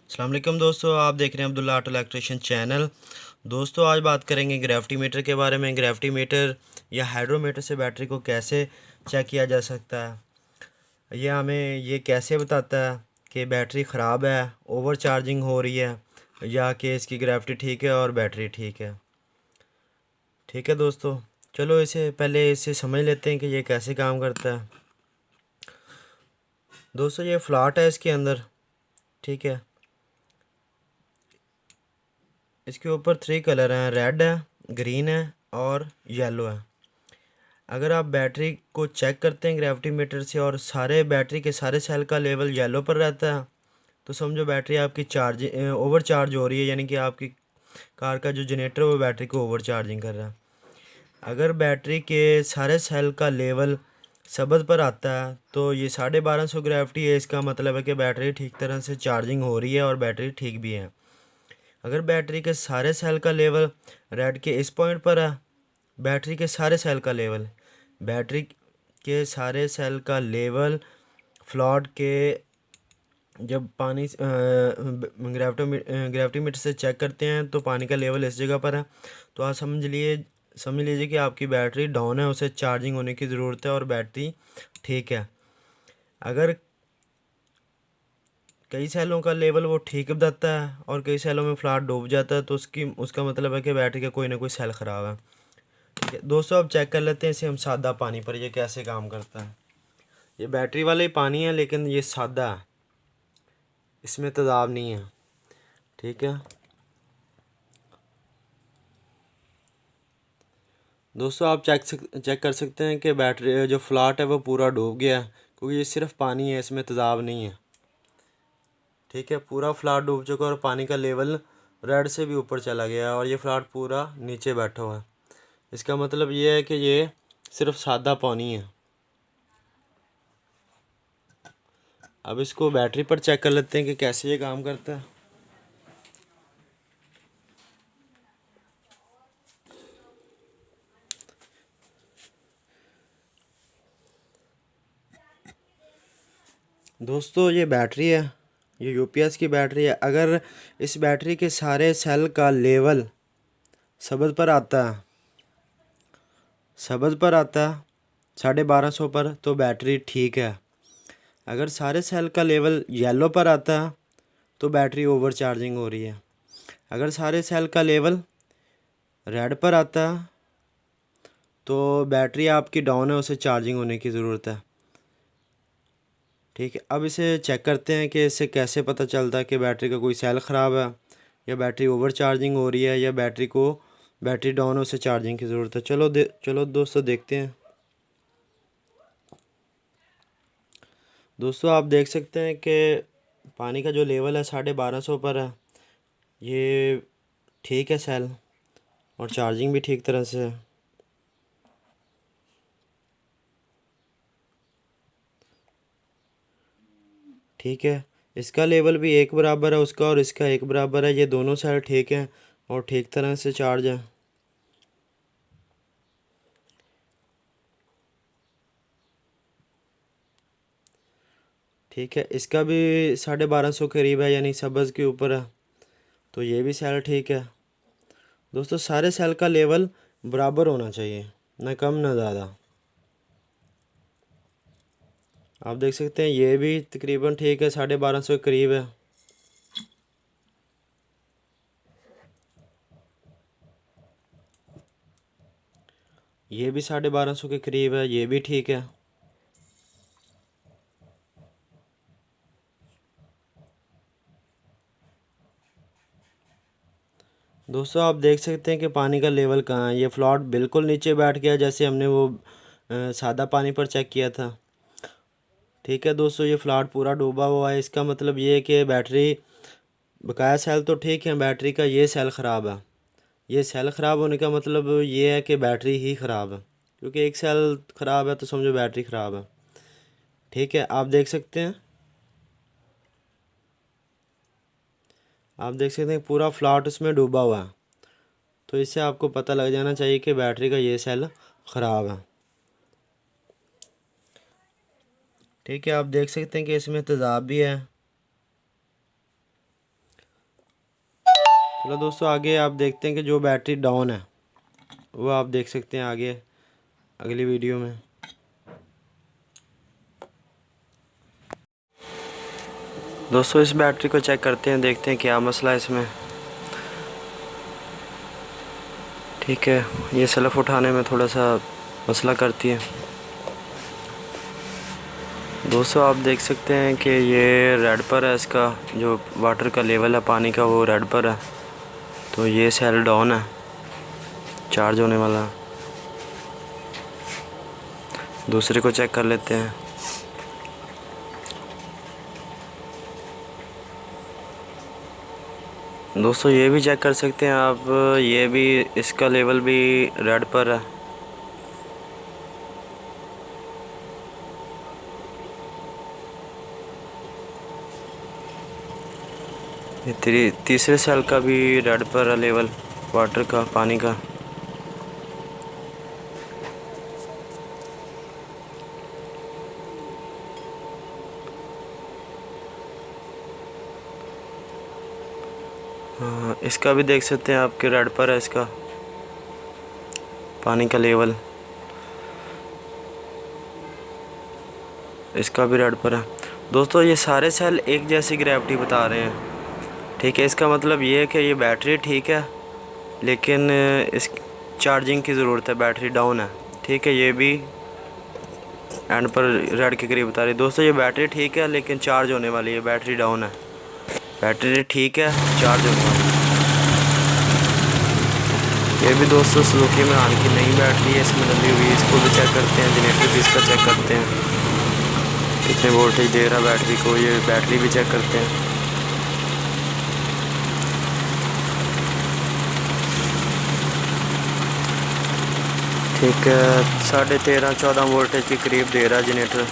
अस्सलाम वालेकुम दोस्तों, आप देख रहे हैं अब्दुल्ला ऑटो इलेक्ट्रिशियन चैनल। दोस्तों आज बात करेंगे ग्रेविटी मीटर के बारे में। ग्रेविटी मीटर या हाइड्रोमीटर से बैटरी को कैसे चेक किया जा सकता है। ये हमें ये कैसे बताता है कि बैटरी ख़राब है, ओवर चार्जिंग हो रही है, या कि इसकी ग्रेविटी ठीक है और बैटरी ठीक है। ठीक है दोस्तों, चलो इसे समझ लेते हैं कि ये कैसे काम करता है। दोस्तों ये फ्लैट है इसके अंदर, ठीक है। इसके ऊपर 3 कलर हैं, रेड है, ग्रीन है और येलो है। अगर आप बैटरी को चेक करते हैं ग्रेविटी मीटर से और सारे बैटरी के सारे सेल का लेवल येलो पर रहता है, तो समझो बैटरी आपकी ओवर चार्ज हो रही है, यानी कि आपकी कार का जो जनरेटर है वो बैटरी को ओवर चार्जिंग कर रहा है। अगर बैटरी के सारे सेल का लेवल सबद पर आता है तो ये 1250 ग्रेविटी है, इसका मतलब है कि बैटरी ठीक तरह से चार्जिंग हो रही है और बैटरी ठीक भी है। अगर बैटरी के सारे सेल का लेवल रेड के इस पॉइंट पर है, बैटरी के सारे सेल का लेवल बैटरी के सारे सेल का लेवल फ्लॉट के जब पानी ग्रेविटी मीटर से चेक करते हैं तो पानी का लेवल इस जगह पर है, तो आप समझ लीजिए कि आपकी बैटरी डाउन है, उसे चार्जिंग होने की ज़रूरत है और बैटरी ठीक है। अगर कई सेलों का लेवल वो ठीक बताता है और कई सेलों में फ्लैट डूब जाता है, तो उसका मतलब है कि बैटरी का कोई ना कोई सेल ख़राब है। ठीक है दोस्तों, अब चेक कर लेते हैं इसे हम सादा पानी पर ये कैसे काम करता है। ये बैटरी वाला ही पानी है लेकिन ये सादा है, इसमें तेज़ाब नहीं है। ठीक है दोस्तों, आप चेक कर सकते हैं कि बैटरी जो फ्लैट है वो पूरा डूब गया है, क्योंकि ये सिर्फ पानी है, इसमें तेज़ाब नहीं है। ठीक है, पूरा फ्लैट डूब चुका है और पानी का लेवल रेड से भी ऊपर चला गया है और ये फ्लैट पूरा नीचे बैठा हुआ है। इसका मतलब ये है कि ये सिर्फ सादा पानी है। अब इसको बैटरी पर चेक कर लेते हैं कि कैसे ये काम करता है। दोस्तों ये बैटरी है, ये यूपीएस की बैटरी है। अगर इस बैटरी के सारे सेल का लेवल सबद पर आता है, 1250 पर, तो बैटरी ठीक है। अगर सारे सेल का लेवल येलो पर आता है तो बैटरी ओवर चार्जिंग हो रही है। अगर सारे सेल का लेवल रेड पर आता है तो बैटरी आपकी डाउन है, उसे चार्जिंग होने की ज़रूरत है। ठीक है, अब इसे चेक करते हैं कि इससे कैसे पता चलता है कि बैटरी का कोई सेल ख़राब है या बैटरी ओवर चार्जिंग हो रही है या बैटरी डाउन है, उसे चार्जिंग की ज़रूरत है। चलो दोस्तों देखते हैं। दोस्तों आप देख सकते हैं कि पानी का जो लेवल है 1250 पर है, ये ठीक है सेल, और चार्जिंग भी ठीक तरह से है। ठीक है, इसका लेवल भी एक बराबर है उसका और इसका एक बराबर है, ये दोनों सेल ठीक हैं और ठीक तरह से चार्ज है। ठीक है, इसका भी 1250 करीब है, यानी सब्ज़ के ऊपर है, तो ये भी सेल ठीक है। दोस्तों सारे सेल का लेवल बराबर होना चाहिए, ना कम ना ज़्यादा। आप देख सकते हैं ये भी तकरीबन ठीक है, 1250 के करीब है। ये भी 1250 के करीब है, ये भी ठीक है। दोस्तों आप देख सकते हैं कि पानी का लेवल कहाँ है। ये फ्लॉट बिल्कुल नीचे बैठ गया, जैसे हमने वो सादा पानी पर चेक किया था। ठीक है दोस्तों, ये फ्लैट पूरा डूबा हुआ है, इसका मतलब ये है कि बैटरी बकाया सेल तो ठीक है, बैटरी का ये सेल ख़राब है। ये सेल ख़राब होने का मतलब ये है कि बैटरी ही ख़राब है, क्योंकि एक सेल ख़राब है तो समझो बैटरी ख़राब है। ठीक है, आप देख सकते हैं पूरा फ्लैट उसमें डूबा हुआ है, तो इससे आपको पता लग जाना चाहिए कि बैटरी का ये सेल ख़राब है। ठीक है, आप देख सकते हैं कि इसमें तेज़ाब भी है। चलो दोस्तों आगे आप देखते हैं कि जो बैटरी डाउन है वो आप देख सकते हैं आगे अगली वीडियो में। दोस्तों इस बैटरी को चेक करते हैं, देखते हैं क्या मसला है इसमें। ठीक है, ये सेल्फ उठाने में थोड़ा सा मसला करती है। दोस्तों आप देख सकते हैं कि ये रेड पर है, इसका जो वाटर का लेवल है पानी का वो रेड पर है, तो ये सेल डाउन है, चार्ज होने वाला। दूसरे को चेक कर लेते हैं। दोस्तों ये भी चेक कर सकते हैं आप, ये भी इसका लेवल भी रेड पर है। ये तीसरे सेल का भी रेड पर है लेवल वाटर का, पानी का। हाँ, इसका भी देख सकते हैं आपके रेड पर है, इसका पानी का लेवल, इसका भी रेड पर है। दोस्तों ये सारे सेल एक जैसी ग्रेविटी बता रहे हैं। ठीक है, इसका मतलब ये है कि ये बैटरी ठीक है लेकिन इस चार्जिंग की ज़रूरत है, बैटरी डाउन है। ठीक है, ये भी एंड पर रेड के करीब बता रही है। दोस्तों ये बैटरी ठीक है लेकिन चार्ज होने वाली है, बैटरी डाउन है। बैटरी ठीक है, चार्ज होने वाली है। ये भी दोस्तों सुजुकी मिलान की नई बैटरी है, इसमें डली हुई है। इसको भी चेक करते हैं, जनरेटर भी इसका चेक करते हैं कितने वोल्टेज दे रहा बैटरी को, ये बैटरी भी चेक करते हैं। ठीक है, 13.5-14 वोल्टेज के करीब दे रहा है जनरेटर,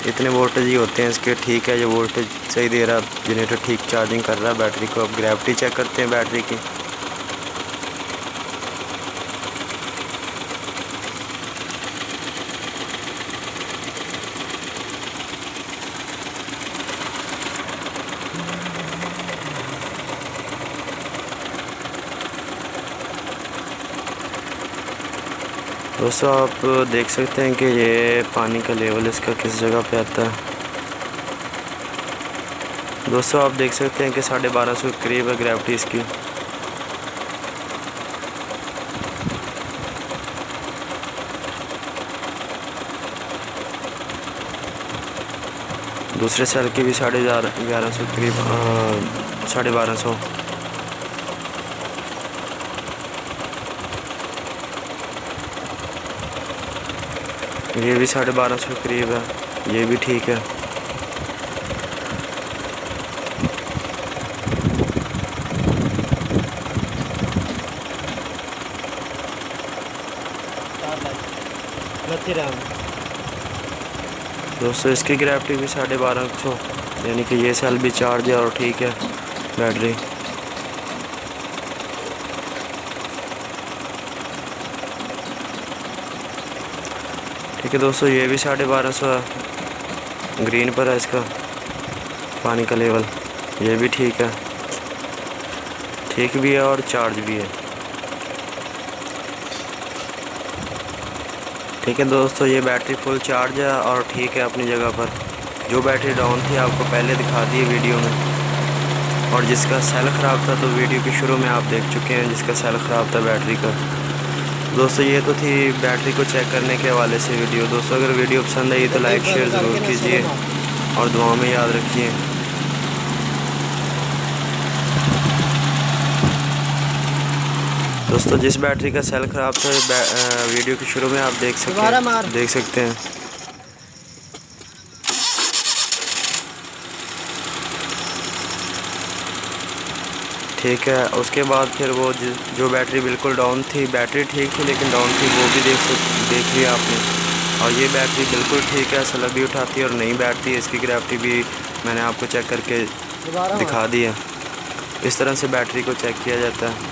इतने वोल्टेज ही होते हैं इसके। ठीक है, ये वोल्टेज सही दे रहा है, जनरेटर ठीक चार्जिंग कर रहा है बैटरी को। अब ग्रेविटी चेक करते हैं बैटरी की। दोस्तों आप देख सकते हैं कि ये पानी का लेवल इसका किस जगह पे आता है। दोस्तों आप देख सकते हैं कि 1250 के करीब है ग्रेविटी इसकी। दूसरे सेल की भी 1150 के करीब, 1250। ये भी 1250 के करीब है, ये भी ठीक है। दोस्तों इसकी ग्रेविटी भी 1250, यानी कि ये सेल भी चार्ज है और ठीक है बैटरी। ठीक है दोस्तों, ये भी 1250 है, ग्रीन पर है इसका पानी का लेवल, ये भी ठीक है, ठीक भी है और चार्ज भी है। ठीक है दोस्तों, ये बैटरी फुल चार्ज है और ठीक है अपनी जगह पर। जो बैटरी डाउन थी आपको पहले दिखा दी वीडियो में, और जिसका सेल ख़राब था तो वीडियो के शुरू में आप देख चुके हैं जिसका सेल ख़राब था बैटरी का। दोस्तों ये तो थी बैटरी को चेक करने के हवाले से वीडियो। दोस्तों अगर वीडियो पसंद आई तो लाइक शेयर ज़रूर कीजिए और दुआ में याद रखिए। दोस्तों जिस बैटरी का सेल ख़राब था वीडियो के शुरू में आप देख सकते हैं। ठीक है, उसके बाद फिर वो जो बैटरी बिल्कुल डाउन थी, बैटरी ठीक थी लेकिन डाउन थी, वो भी देख लिया आपने। और ये बैटरी बिल्कुल ठीक है, सेल भी उठाती है और नई बैटरी है, इसकी ग्रेविटी भी मैंने आपको चेक करके दिखा दी है। इस तरह से बैटरी को चेक किया जाता है।